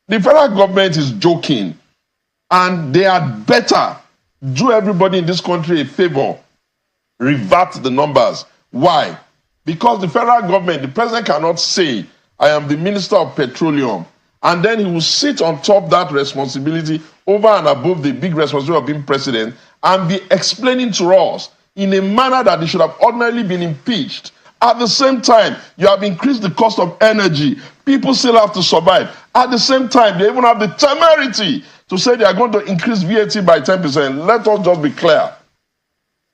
The federal government is joking, and they had better do everybody in this country a favor, revert the numbers. Why? Because the federal government, the president cannot say, I am the Minister of Petroleum, and then he will sit on top that responsibility over and above the big responsibility of being president and be explaining to us in a manner that they should have ordinarily been impeached. At the same time, you have increased the cost of energy. People still have to survive. At the same time, they even have the temerity to say they are going to increase VAT by 10%. Let us just be clear.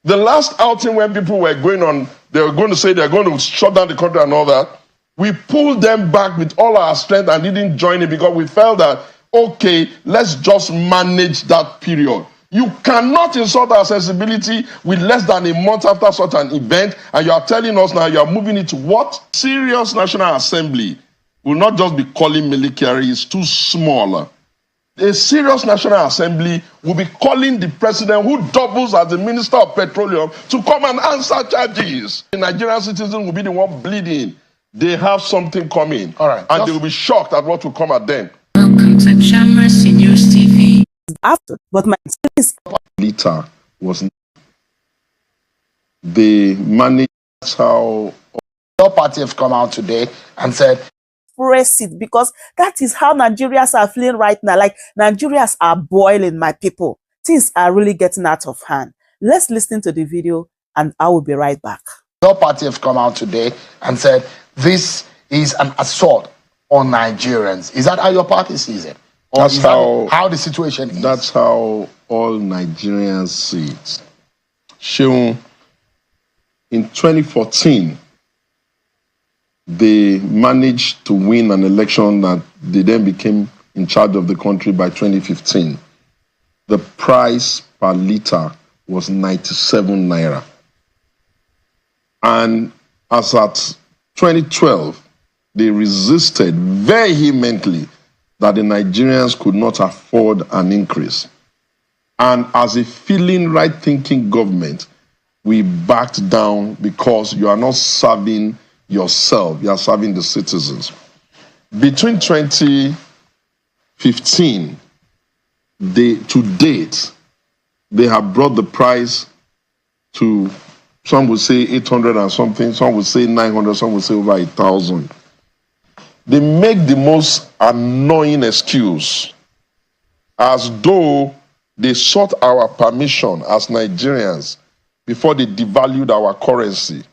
The last outing when people were going on, they were going to say they're going to shut down the country and all that, we pulled them back with all our strength and didn't join it because we felt that, okay, let's just manage that period. You cannot insult our sensibility with less than a month after such an event, and you are telling us now you are moving it to what? Serious National Assembly will not just be calling military, it's too small. A serious National Assembly will be calling the president, who doubles as the Minister of Petroleum, to come and answer charges. The Nigerian citizens will be the one bleeding. They have something coming. All right. And they will be shocked at what will come at them. Welcome to Shamras News TV. After, but my Litre was they managed how your party have come out today and said, press it, because that is how Nigerians are feeling right now. Like, Nigerians are boiling, my people. Things are really getting out of hand. Let's listen to the video and I will be right back. your party have come out today and said, this is an assault on Nigerians. Is that how your party sees it? Or that's is how the situation is? That's how all Nigerians see it. Sheung, in 2014, they managed to win an election that they then became in charge of the country by 2015. The price per litre was 97 naira. And as at 2012, they resisted vehemently that the Nigerians could not afford an increase. And as a feeling right-thinking government, we backed down because you are not serving yourself, you are serving the citizens. Between 2015 to date, they have brought the price to, some would say 800 and something, some would say 900, some would say over 1,000. They make the most annoying excuse as though they sought our permission as Nigerians before they devalued our currency,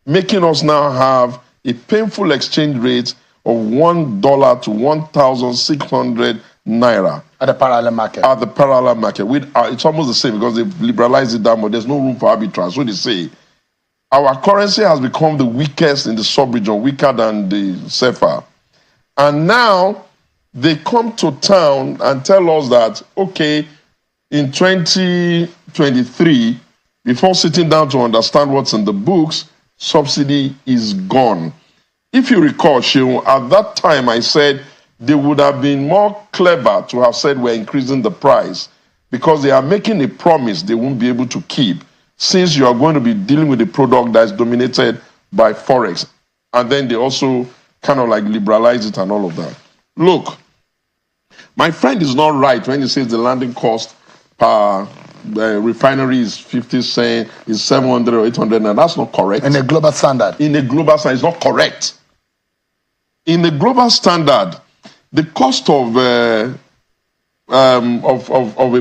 making us now have a painful exchange rate of $1 to 1,600 naira. At the parallel market. At the parallel market. It's almost the same because they've liberalized it down, but there's no room for arbitrage. So they say, our currency has become the weakest in the sub-region, weaker than the CFA. And now they come to town and tell us that, okay, in 2023, before sitting down to understand what's in the books, subsidy is gone. If you recall, Sheung, at that time I said they would have been more clever to have said we're increasing the price because they are making a promise they won't be able to keep, since you are going to be dealing with a product that is dominated by Forex. And then they also kind of like liberalize it and all of that. Look, my friend is not right when he says the landing cost per refinery is 50 cents, is 700 or 800, and that's not correct. In a global standard. In a global standard, it's not correct. In the global standard, the cost of a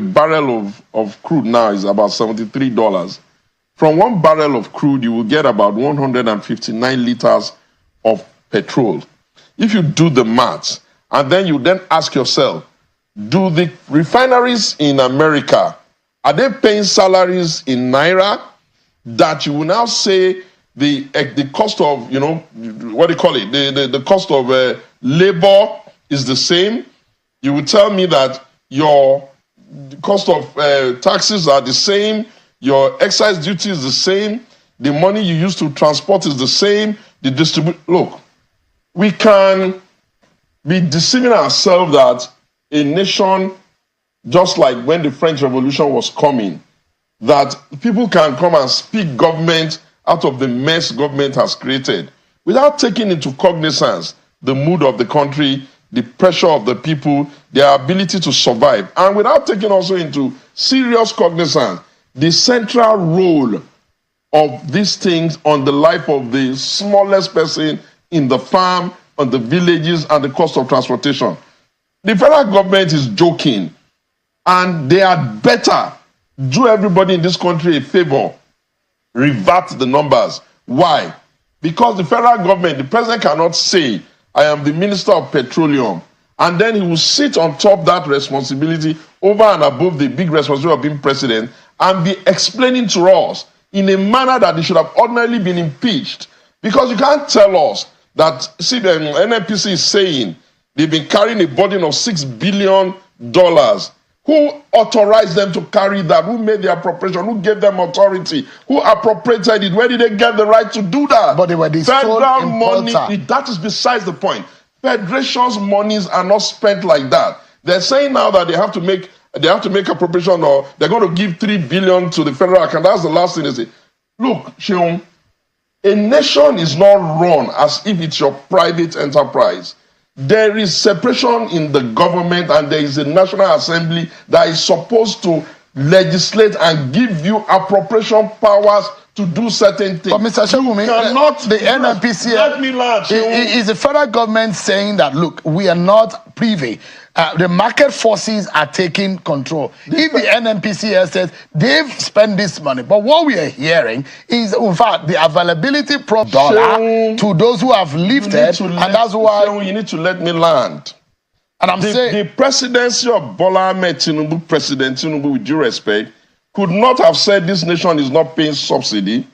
barrel of crude now is about $73. From 1 barrel of crude, you will get about 159 liters of petrol. If you do the maths, and then you then ask yourself, do the refineries in America, are they paying salaries in naira that you will now say the cost of, you know, what do you call it? The cost of labor is the same? You will tell me that your cost of taxes are the same, your excise duty is the same, the money you use to transport is the same, the Look, we can be deceiving ourselves that a nation, just like when the French Revolution was coming, that people can come and speak government out of the mess government has created without taking into cognizance the mood of the country, the pressure of the people, their ability to survive, and without taking also into serious cognizance the central role of these things on the life of the smallest person in the farm, on the villages, and the cost of transportation. The federal government is joking, and they had better do everybody in this country a favor, revert the numbers. Why? Because the federal government, the president cannot say, I am the Minister of Petroleum, and then he will sit on top that responsibility over and above the big responsibility of being president and be explaining to us in a manner that they should have ordinarily been impeached. Because you can't tell us that, see, the NNPC is saying they've been carrying a burden of $6 billion. Who authorized them to carry that? Who made the appropriation? Who gave them authority? Who appropriated it? Where did they get the right to do that? But they were the federal sole money. importer. That is besides the point. Federation's monies are not spent like that. They're saying now that they have to make appropriation, or they're going to give $3 billion to the federal account. That's the last thing they say. Look, Sheung, a nation is not run as if it's your private enterprise. There is separation in the government, and there is a National Assembly that is supposed to legislate and give you appropriation powers to do certain things. But Mr. Shewumi, the NNPC, let me land, is the federal government saying that, look, we are not privy. The market forces are taking control. If the NNPC says they've spent this money, but what we are hearing is, in fact, the availability dollar to those who have lifted, and that's why you need to let me land. And I'm saying the presidency of Bola Ahmed Tinubu, President Tinubu, with due respect, could not have said this nation is not paying subsidy,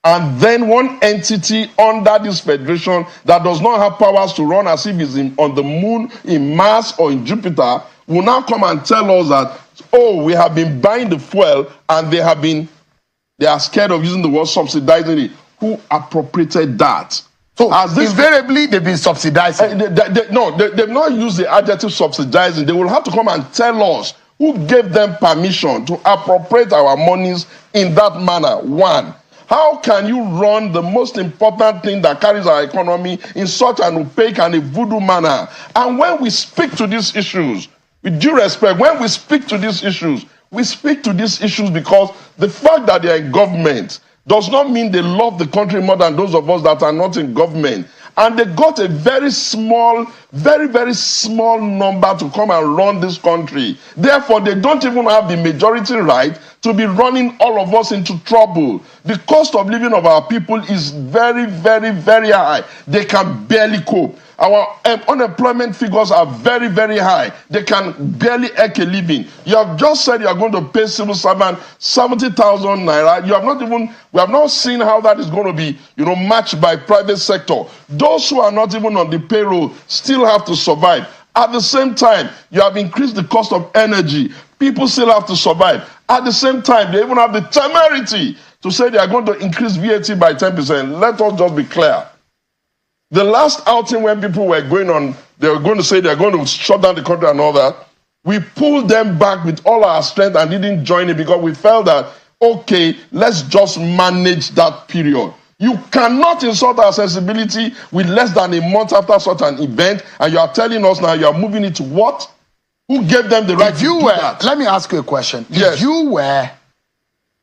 and then one entity under this federation that does not have powers to run as if it's on the moon, in Mars, or in Jupiter, will now come and tell us that, oh, we have been buying the fuel, and they are scared of using the word subsidizing it. Who appropriated that? So invariably they've been subsidizing. They've not used the adjective subsidizing. They will have to come and tell us who gave them permission to appropriate our monies in that manner. One, how can you run the most important thing that carries our economy in such an opaque and a voodoo manner? And when we speak to these issues, with due respect, when we speak to these issues, we speak to these issues because the fact that they are in government does not mean they love the country more than those of us that are not in government. And they got a very small, very, very small number to come and run this country. Therefore, they don't even have the majority right to be running all of us into trouble. The cost of living of our people is very, very, very high. They can barely cope. Our unemployment figures are very, very high. They can barely make a living. You have just said you are going to pay civil servant 70,000 naira. We have not seen how that is going to be, matched by private sector. Those who are not even on the payroll still have to survive. At the same time, you have increased the cost of energy. People still have to survive. At the same time, they even have the temerity to say they are going to increase VAT by 10%. Let us just be clear. The last outing when people were going on, they were going to say they're going to shut down the country and all that, we pulled them back with all our strength and didn't join it because we felt that, okay, let's just manage that period. You cannot insult our sensibility with less than a month after such an event, and you are telling us now you are moving it to what? Who gave them the right to do that? Let me ask you a question. Yes. If you were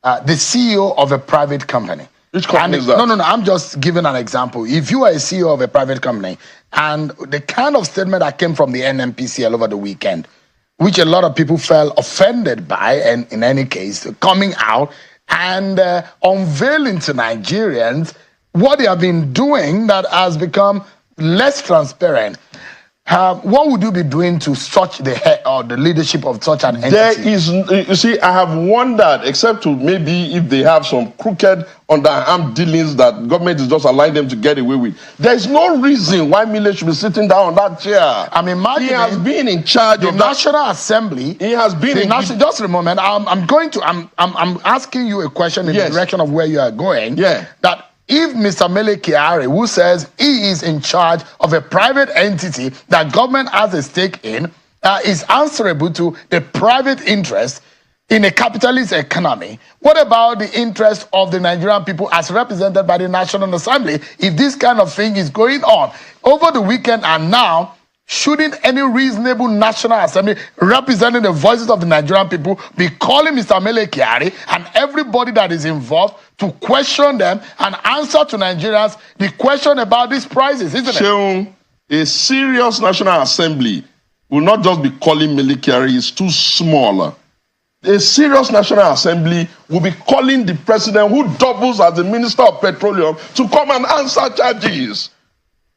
the CEO of a private company, which company is that? No, I'm just giving an example. If you are a CEO of a private company, and the kind of statement that came from the NNPCL over the weekend, which a lot of people felt offended by, and in any case, coming out and unveiling to Nigerians what they have been doing that has become less transparent. What would you be doing to such the head or the leadership of such an entity? You see, I have wondered, except to maybe if they have some crooked underarm dealings that government is just allowing them to get away with. There is no reason why Mile should be sitting down on that chair. I'm imagining he has been in charge the of National Assembly. He has been in just a moment. I'm asking you a question in the direction of where you are going. Yeah. That if Mr. Mele Kyari, who says he is in charge of a private entity that government has a stake in, is answerable to the private interest in a capitalist economy, what about the interest of the Nigerian people as represented by the National Assembly if this kind of thing is going on? Over the weekend and now, Shouldn't any reasonable National Assembly representing the voices of the Nigerian people be calling Mr. Mele Kyari and everybody that is involved to question them and answer to Nigerians the question about these prices, isn't it? A serious National Assembly will not just be calling Mele Kyari, it's too small. A serious National Assembly will be calling the president, who doubles as the Minister of Petroleum, to come and answer charges.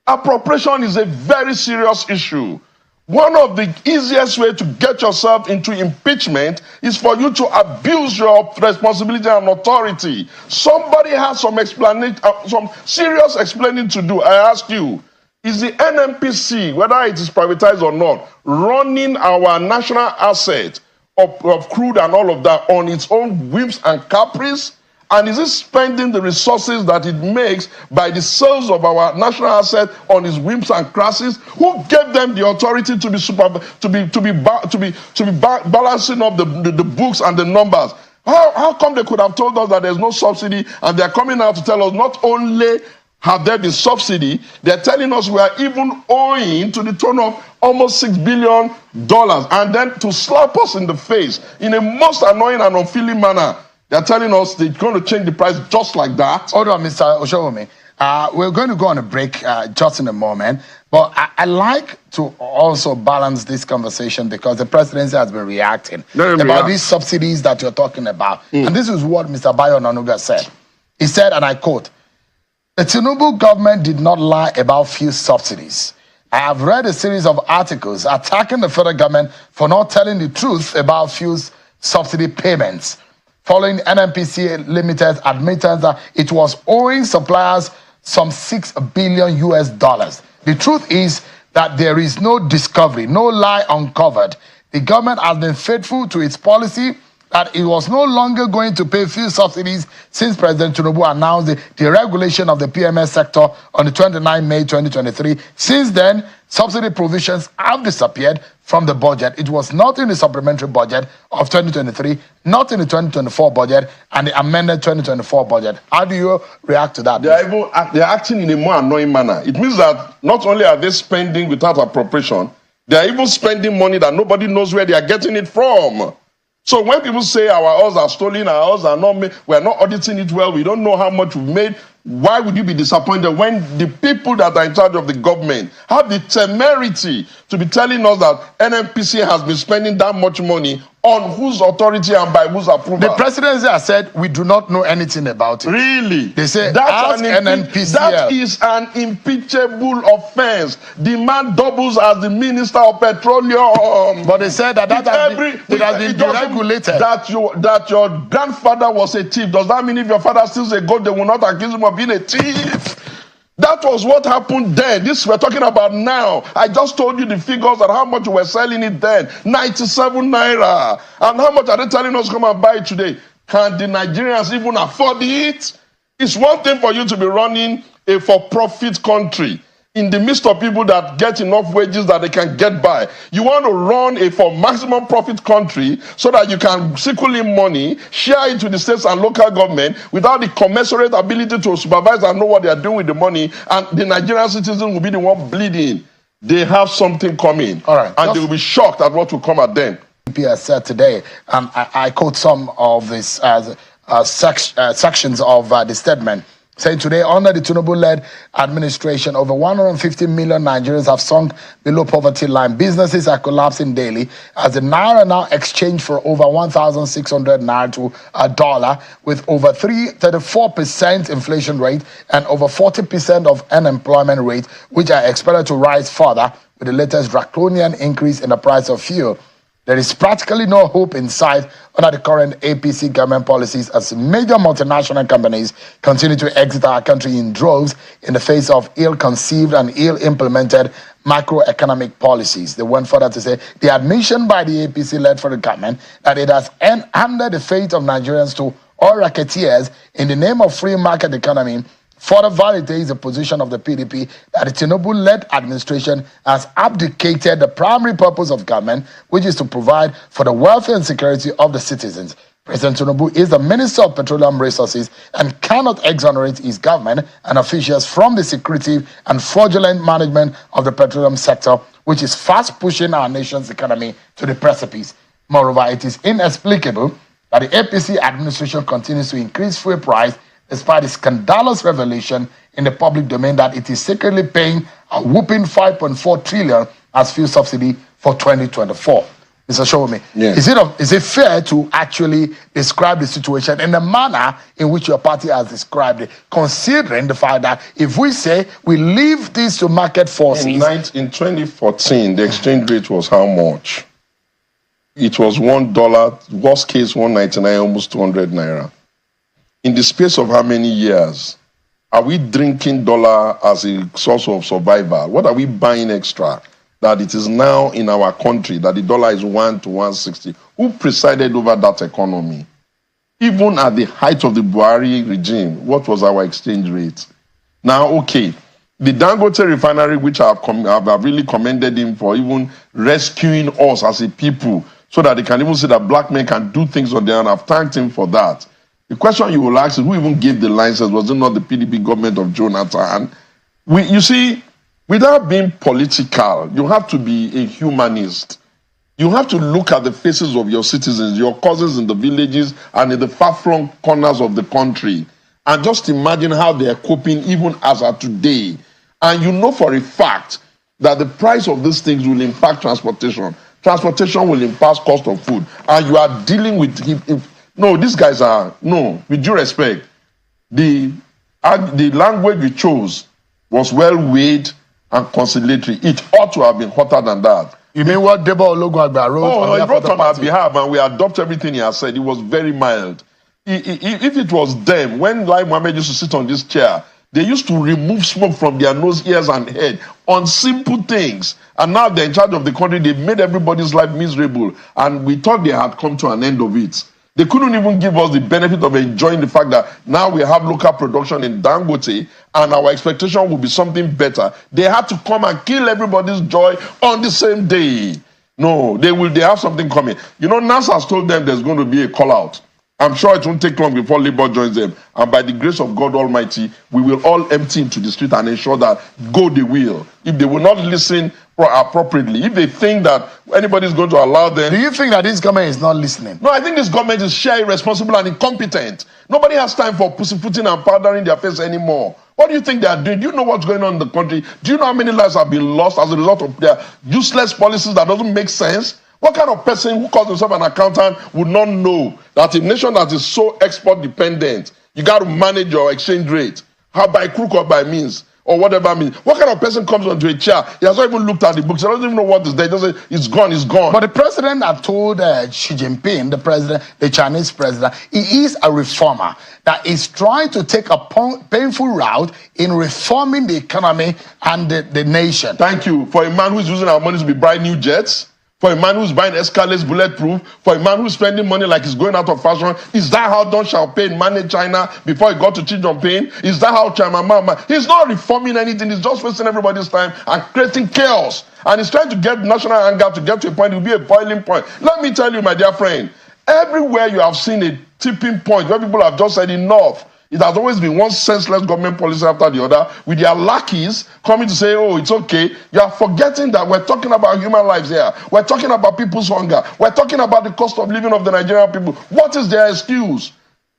Appropriation is a very serious issue. One of the easiest way to get yourself into impeachment is for you to abuse your responsibility and authority. Somebody has some explanation, some serious explaining to do. I ask you, is the NNPC, whether it is privatized or not, running our national asset of crude and all of that on its own whims and caprice? And is it spending the resources that it makes by the sales of our national asset on its whims and crasses? Who gave them the authority to be balancing up the books and the numbers? How come they could have told us that there's no subsidy, and they're coming out to tell us not only have there been subsidy, they're telling us we are even owing to the tune of almost $6 billion, and then to slap us in the face in a most annoying and unfeeling manner. They're telling us they're going to change the price just like that. Hold on, Mr. Oshowomi. We're going to go on a break just in a moment. But I like to also balance this conversation because the presidency has been reacting about these subsidies that you're talking about. And this is what Mr. Bayo Onanuga said. He said, and I quote, "The Tinubu government did not lie about fuel subsidies. I have read a series of articles attacking the federal government for not telling the truth about fuel subsidy payments, following NNPC Limited's admittance that it was owing suppliers some $6 billion US. The truth is that there is no discovery, no lie uncovered. The government has been faithful to its policy that it was no longer going to pay fuel subsidies since President Tinubu announced the deregulation of the PMS sector on the 29th May 2023. Since then, subsidy provisions have disappeared from the budget. It was not in the supplementary budget of 2023, not in the 2024 budget, and the amended 2024 budget." How do you react to that? They're acting in a more annoying manner. It means that not only are they spending without appropriation, they're even spending money that nobody knows where they are getting it from. So when people say our oils are stolen, our oils are not made, we're not auditing it well, we don't know how much we've made, why would you be disappointed when the people that are in charge of the government have the temerity to be telling us that NNPC has been spending that much money on whose authority and by whose approval? The presidency has said we do not know anything about it. Really? They say that's NNPC. That is an impeachable offense. The man doubles as the Minister of Petroleum. But they said that it has been deregulated. That your grandfather was a thief. Does that mean if your father steals a goat, they will not accuse him of being a thief? That was what happened then. This we're talking about now. I just told you the figures and how much we were selling it then. 97 naira. And how much are they telling us to come and buy it today? Can the Nigerians even afford it? It's one thing for you to be running a for-profit country in the midst of people that get enough wages that they can get by. You want to run a for maximum profit country so that you can circle in money, share it with the states and local government without the commensurate ability to supervise and know what they are doing with the money, and the Nigerian citizen will be the one bleeding. They have something coming. All right. And they will be shocked at what will come at them. PS said today, I quote some of these sections of the statement, saying today, under the Tinubu-led administration, over 150 million Nigerians have sunk below poverty line. Businesses are collapsing daily as the naira now exchange for over 1,600 naira to a dollar, with over 34% inflation rate and over 40% of unemployment rate, which are expected to rise further with the latest draconian increase in the price of fuel. There is practically no hope in sight under the current APC government policies as major multinational companies continue to exit our country in droves in the face of ill-conceived and ill-implemented macroeconomic policies. They went further to say the admission by the APC-led federal government that it has handed the fate of Nigerians to oil racketeers in the name of free market economy further validates the position of the PDP that the Tinubu-led administration has abdicated the primary purpose of government, which is to provide for the welfare and security of the citizens. President Tinubu is the Minister of Petroleum Resources and cannot exonerate his government and officials from the secretive and fraudulent management of the petroleum sector, which is fast pushing our nation's economy to the precipice. Moreover, it is inexplicable that the APC administration continues to increase fuel price despite the scandalous revelation in the public domain that it is secretly paying a whooping 5.4 trillion as fuel subsidy for 2024. Mr. Showme, yes. Is it fair to actually describe the situation in the manner in which your party has described it, considering the fact that if we say we leave this to market forces... In 2014, the exchange rate was how much? It was $1, worst case 199, almost 200 naira. In the space of how many years are we drinking dollar as a source of survival? What are we buying extra? That it is now in our country that the dollar is 1 to 160. Who presided over that economy? Even at the height of the Buhari regime, what was our exchange rate? Now, okay, the Dangote refinery, which I've really commended him for even rescuing us as a people, so that they can even say that black men can do things on their own. I've thanked him for that. The question you will ask is, who even gave the license? Was it not the PDP government of Jonathan? You see, without being political, you have to be a humanist. You have to look at the faces of your citizens, your cousins in the villages and in the far-flung corners of the country, and just imagine how they are coping even as of today. And you know for a fact that the price of these things will impact transportation. Transportation will impact cost of food. And you are dealing with... No, these guys are... No, with due respect, the language we chose was well weighed and conciliatory. It ought to have been hotter than that. You mean what Debo Ologunagba wrote? Oh, he wrote on our behalf, and we adopt everything he has said. It was very mild. If it was them, when Lai Mohammed used to sit on this chair, they used to remove smoke from their nose, ears, and head on simple things. And now they're in charge of the country. They've made everybody's life miserable. And we thought they had come to an end of it. They couldn't even give us the benefit of enjoying the fact that now we have local production in Dangote and our expectation will be something better. They had to come and kill everybody's joy on the same day. No, they have something coming. You know, NASA has told them there's going to be a call out. I'm sure it won't take long before Labour joins them. And by the grace of God Almighty, we will all empty into the street and ensure that go they will. If they will not listen appropriately, if they think that anybody is going to allow them... Do you think that this government is not listening? No, I think this government is sheer irresponsible and incompetent. Nobody has time for pussyfooting and powdering their face anymore. What do you think they are doing? Do you know what's going on in the country? Do you know how many lives have been lost as a result of their useless policies that doesn't make sense? What kind of person who calls himself an accountant would not know that a nation that is so export dependent, you got to manage your exchange rate, how by crook or by means, or whatever means. What kind of person comes onto a chair? He has not even looked at the books. He doesn't even know what is there. He doesn't say, it's gone, it's gone. But the president had told Xi Jinping, the Chinese president, he is a reformer that is trying to take a painful route in reforming the economy and the nation. Thank you. For a man who's using our money to be buying new jets, for a man who's buying Escalades bulletproof, for a man who's spending money like he's going out of fashion, is that how Deng Xiaoping managed China before he got to Xi Jinping? Is that how China Mama? He's not reforming anything. He's just wasting everybody's time and creating chaos. And he's trying to get national anger to get to a point. It will be a boiling point. Let me tell you, my dear friend, everywhere you have seen a tipping point where people have just said enough, it has always been one senseless government policy after the other, with their lackeys coming to say, oh, it's okay. You are forgetting that we're talking about human lives here. We're talking about people's hunger. We're talking about the cost of living of the Nigerian people. What is their excuse?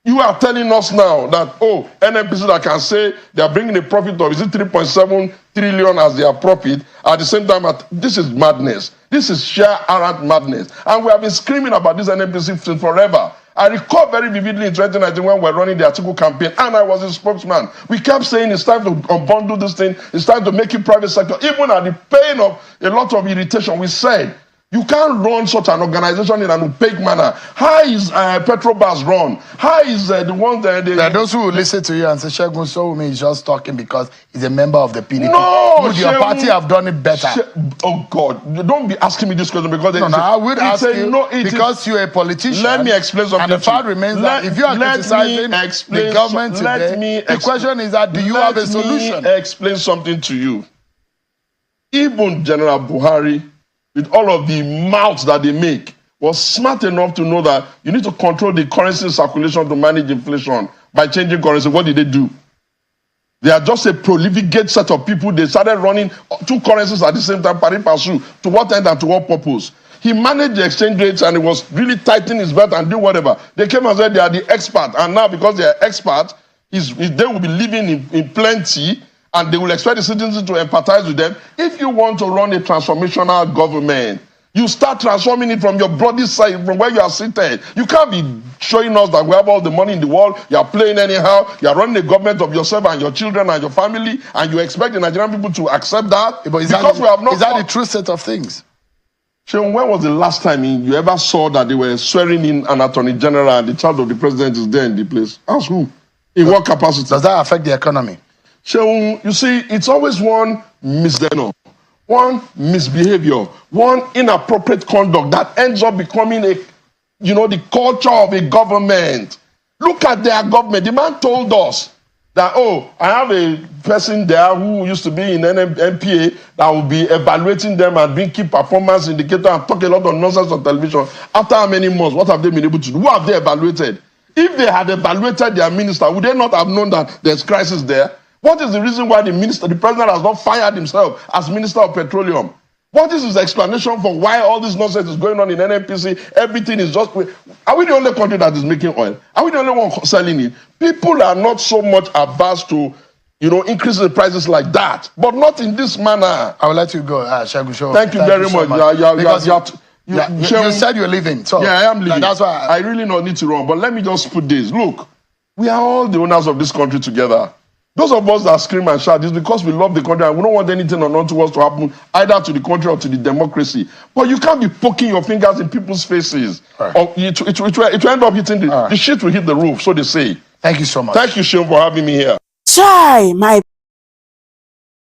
You are telling us now that, oh, NNPC that can say they are bringing a profit of, is it 3.7 trillion as their profit, at the same time, this is madness. This is sheer arrant madness. And we have been screaming about this NNPC since forever. I recall very vividly in 2019 when we were running the Atiku campaign and I was a spokesman. We kept saying it's time to unbundle this thing, it's time to make it private sector. Even at the pain of a lot of irritation, we said, you can't run such an organization in an opaque manner. How is Petrobras run? How is the one that... There are those who will listen to you and say, Segun Sowunmi is just talking because he's a member of the PDP. No! Would your party have done it better? Oh, God. Don't be asking me this question because... I would ask you because you're a politician. Let me explain something. And the fact remains that if you are criticizing the government today, the question is that do you have a solution? Let me explain something to you. Even General Buhari, with all of the mouths that they make, was smart enough to know that you need to control the currency circulation to manage inflation by changing currency. What did they do? They are just a prolific set of people. They started running two currencies at the same time, pari passu. To what end and to what purpose? He managed the exchange rates and he was really tightening his belt and doing whatever. They came and said they are the expert. And now because they are expert, they will be living in plenty and they will expect the citizens to empathize with them. If you want to run a transformational government, you start transforming it from your body side, from where you are seated. You can't be showing us that we have all the money in the world. You are playing anyhow. You are running a government of yourself and your children and your family, and you expect the Nigerian people to accept that. But is because that, we have not. Is that the true set of things? Seun, when was the last time you ever saw that they were swearing in an attorney general and the child of the president is there in the place? Ask who? In what capacity? Does that affect the economy? Seun, you see, it's always one misdemeanor, one misbehavior, one inappropriate conduct that ends up becoming the culture of a government. Look at their government. The man told us that, I have a person there who used to be in NPA that will be evaluating them and being key performance indicator and talk a lot of nonsense on television. After how many months, what have they been able to do? Who have they evaluated? If they had evaluated their minister, would they not have known that there's crisis there? What is the reason why the president has not fired himself as Minister of Petroleum? What is his explanation for why all this nonsense is going on in NNPC? Everything is just... Are we the only country that is making oil? Are we the only one selling it? People are not so much averse to, increase the prices like that, but not in this manner. I will let you go, Shagusho. Thank you very much. You said you're leaving. So yeah, I am leaving. That's why I really not need to run. But let me just put this. Look, we are all the owners of this country together. Those of us that scream and shout, it's because we love the country and we don't want anything untowards to happen either to the country or to the democracy. But you can't be poking your fingers in people's faces. Right. Or it will end up hitting the shit will hit the roof, so they say. Thank you so much. Thank you, Seun, for having me here. Chai, my